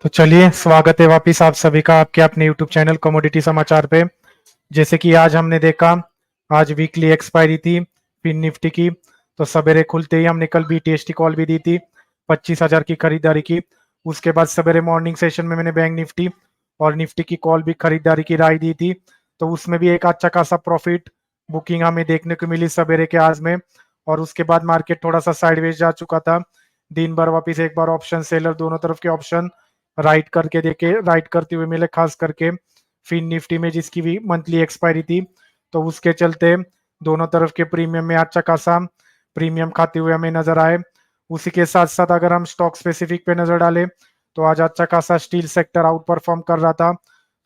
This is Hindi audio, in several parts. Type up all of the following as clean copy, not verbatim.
तो चलिए स्वागत है वापिस आप सभी का आपके अपने यूट्यूब चैनल कमोडिटी समाचार पे। जैसे कि आज हमने देखा, आज वीकली एक्सपायरी थी फिन निफ्टी की। तो सवेरे खुलते ही हमने कल बीटीएसटी कॉल भी दी थी 25,000 की खरीदारी की। उसके बाद सवेरे मॉर्निंग सेशन में मैंने बैंक निफ्टी और निफ्टी की कॉल भी खरीदारी की राय दी थी। तो उसमें भी एक अच्छा खासा प्रॉफिट बुकिंग हमें देखने को मिली सवेरे के आज में। और उसके बाद मार्केट थोड़ा सा साइडवेज जा चुका था। दिन भर वापिस एक बार ऑप्शन सेलर दोनों तरफ के ऑप्शन राइट करते हुए मिले, खास करके फिन निफ्टी में जिसकी भी मंथली एक्सपायरी थी। तो उसके चलते दोनों तरफ के प्रीमियम में अच्छा खासा प्रीमियम खाते हुए हमें नजर आए। उसी के साथ साथ अगर हम स्टॉक स्पेसिफिक पे नजर डालें तो आज अच्छा खासा स्टील सेक्टर आउट परफॉर्म कर रहा था।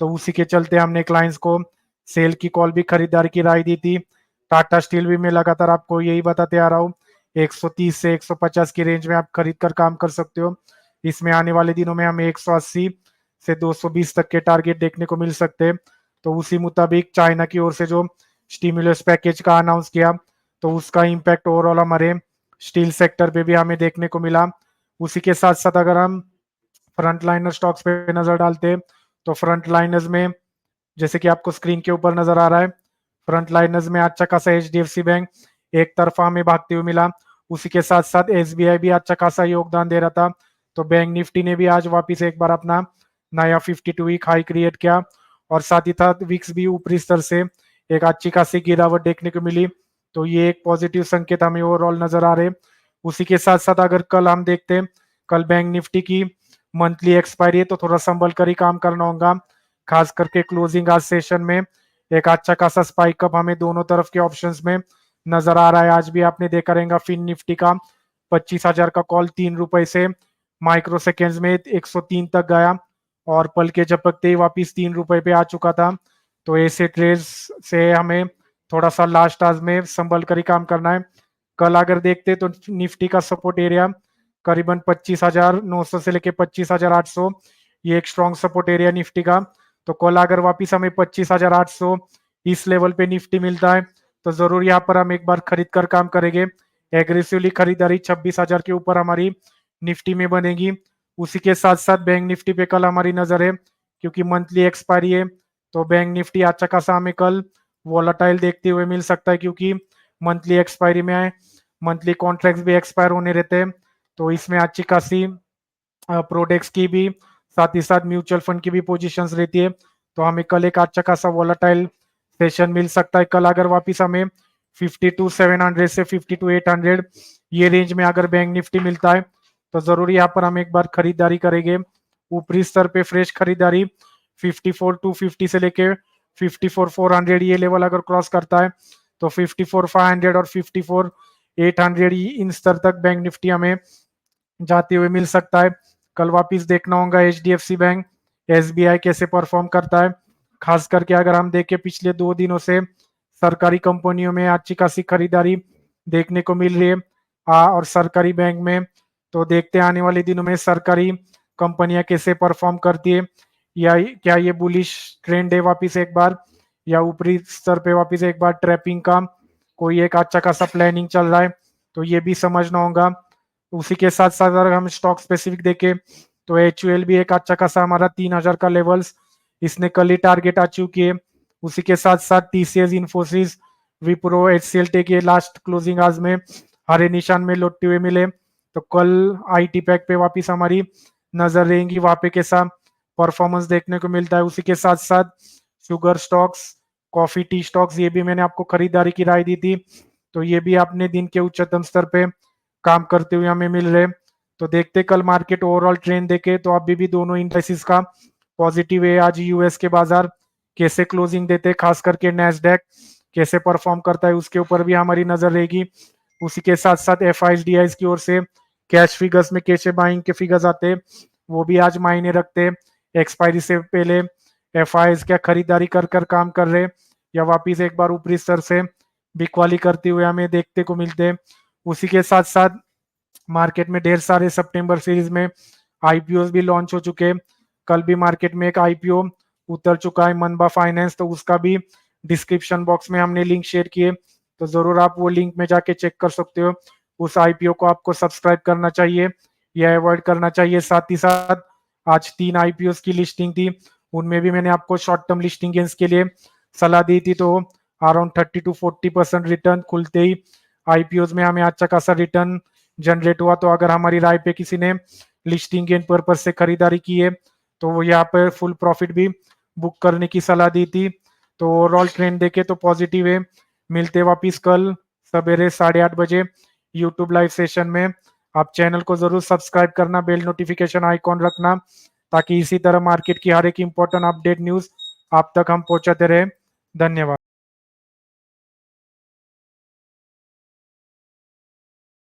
तो उसी के चलते हमने क्लाइंट्स को सेल की कॉल भी खरीदारी की राय दी थी। टाटा स्टील भी मैं लगातार आपको यही बताते आ रहा हूँ, 130 से 150 की रेंज में आप खरीद कर काम कर सकते हो। इसमें आने वाले दिनों में हमें 180 से 220 तक के टारगेट देखने को मिल सकते हैं। तो उसी मुताबिक चाइना की ओर से जो स्टिमुलस पैकेज का अनाउंस किया, तो उसका इम्पैक्ट ओवरऑल हमारे स्टील सेक्टर पे भी हमें देखने को मिला। उसी के साथ साथ अगर हम फ्रंट लाइनर स्टॉक्स पे नजर डालते हैं तो फ्रंट लाइनर्स में जैसे कि आपको स्क्रीन के ऊपर नजर आ रहा है, फ्रंट लाइनर्स में अच्छा खासा एचडीएफसी बैंक एक तरफा हमें भागते हुए मिला। उसी के साथ साथ एसबीआई भी अच्छा खासा योगदान दे रहा था। तो बैंक निफ्टी ने भी आज वापस एक बार अपना नया 52 वीक हाई क्रिएट किया और साथ ही साथ विक्स भी ऊपरी स्तर से एक अच्छी खासी गिरावट देखने को मिली। तो ये एक पॉजिटिव संकेत हमें ओवरऑल नजर आ रहे। उसी के साथ साथ अगर कल हम देखते हैं, कल बैंक निफ्टी की मंथली एक्सपायरी है तो थोड़ा संभल कर ही काम करना होगा। खास करके क्लोजिंग आज सेशन में एक अच्छा खासा स्पाइक अप हमें दोनों तरफ के ऑप्शंस में नजर आ रहा है। आज भी आपने देखा रहेगा फिन निफ्टी का 25,000 का कॉल 3 रुपए से माइक्रो सेकेंड्स में 103 तक गया और पल के झपकते ही वापिस 3 रुपए पे आ चुका था। तो ऐसे ट्रेड्स से हमें थोड़ा सा लास्ट आज में संभल कर ही काम करना है। कल अगर देखते तो निफ्टी का सपोर्ट एरिया करीबन 25,900 से लेके 25,800, ये एक स्ट्रॉन्ग सपोर्ट एरिया निफ्टी का। तो कल अगर वापिस हमें 25,800 इस लेवल पे निफ्टी मिलता है तो जरूर यहाँ पर हम एक बार खरीद कर काम करेंगे। एग्रेसिवली खरीदारी 26,000 के ऊपर हमारी निफ्टी में बनेगी। उसी के साथ साथ बैंक निफ्टी पे कल हमारी नजर है, क्योंकि मंथली एक्सपायरी है तो बैंक निफ्टी अच्छा खासा हमें कल वॉलेटाइल देखते हुए मिल सकता है, क्योंकि मंथली एक्सपायरी में मंथली कॉन्ट्रैक्ट्स भी एक्सपायर होने रहते हैं। तो इसमें अच्छी खासी प्रोडक्ट्स की भी साथ ही साथ म्यूचुअल फंड की भी पोजीशंस रहती है। तो हमें कल एक अच्छा खासा वॉलेटाइल सेशन मिल सकता है। कल अगर वापिस हमें 52,700 से 52,800 ये रेंज में अगर बैंक निफ्टी मिलता है तो जरूर यहाँ पर हम एक बार खरीदारी करेंगे। ऊपरी स्तर पे फ्रेश खरीदारी 54,250 से लेके 54,400 ये लेवल अगर क्रॉस करता है तो 54,500 और 54,800 इन स्तर तक बैंक निफ्टी हमें जाते हुए मिल सकता है। कल वापिस देखना होगा एचडीएफसी बैंक, एसबीआई कैसे परफॉर्म करता है। खास करके अगर हम देखें पिछले 2 दिनों से सरकारी कंपनियों में अच्छी खासी खरीदारी देखने को मिल रही है और सरकारी बैंक में। तो देखते हैं आने वाले दिनों में सरकारी कंपनियां कैसे परफॉर्म करती है, या क्या ये बुलिश ट्रेंड है वापिस एक बार, या ऊपरी स्तर पे वापिस एक बार ट्रैपिंग का कोई एक अच्छा खासा प्लानिंग चल रहा है। तो ये भी समझना होगा। उसी के साथ साथ अगर हम स्टॉक स्पेसिफिक देखें तो एचयूएल भी एक अच्छा खासा हमारा 3,000 का लेवल्स इसने कल ही टारगेट अचीव किए। उसी के साथ साथ TCS, Infosys, Wipro, HCL tech ये लास्ट क्लोजिंग आज में हरे निशान में लौटते हुए मिले। तो कल आईटी पैक पे वापिस हमारी नजर रहेंगी, वहां पे कैसा परफॉर्मेंस देखने को मिलता है। उसी के साथ साथ sugar stocks, coffee, T stocks ये भी मैंने आपको खरीदारी की राय दी थी। तो ये भी अपने दिन के उच्चतम स्तर पे काम करते हुए हमें मिल रहे। तो देखते कल मार्केट ओवरऑल ट्रेंड देखे तो अभी भी दोनों इंडेक्सेस का पॉजिटिव है। आज यूएस के बाजार कैसे क्लोजिंग देते, खास करके नैस्डैक कैसे परफॉर्म करता है उसके ऊपर भी हमारी नजर रहेगी। उसी के साथ साथ एफआईडीआई की ओर से कैश फिगर्स में कैसे बाइंग के फिगर्स आते वो भी आज मायने रखते। एक्सपायरी से पहले एफआईज क्या खरीदारी कर कर काम कर रहे या वापिस एक बार ऊपरी स्तर से बिकवाली करते हुए हमें देखते को मिलते। उसी के साथ साथ मार्केट में ढेर सारे सितंबर सीरीज में आईपीओ भी लॉन्च हो चुके हैं। कल भी मार्केट में एक आईपीओ उतर चुका है मनबा फाइनेंस, तो उसका भी डिस्क्रिप्शन बॉक्स में हमने लिंक शेयर किए, तो जरूर आप वो लिंक में जाके चेक कर सकते हो। उस आईपीओ को आपको सब्सक्राइब करना चाहिए या अवॉइड करना चाहिए। साथ ही साथ आज 3 आईपीओस की लिस्टिंग थी, उनमें भी मैंने आपको शॉर्ट टर्म लिस्टिंग गेंस के लिए सलाह दी थी। तो अराउंड 30 to 40% रिटर्न खुलते ही आईपीओस में हमें अच्छा खासा रिटर्न जनरेट हुआ। तो अगर हमारी राय पे किसी ने लिस्टिंग गेन पर्पज से खरीदारी की है तो वो यहाँ पर फुल प्रॉफिट भी बुक करने की सलाह दी थी। तो ओवरऑल ट्रेंड देखे तो पॉजिटिव है। मिलते वापिस कल सवेरे 8:30 बजे यूट्यूब लाइव सेशन में। आप चैनल को जरूर सब्सक्राइब करना, बेल नोटिफिकेशन आइकॉन रखना, ताकि इसी तरह मार्केट की हर एक इंपॉर्टेंट अपडेट न्यूज आप तक हम पहुंचाते रहे। धन्यवाद।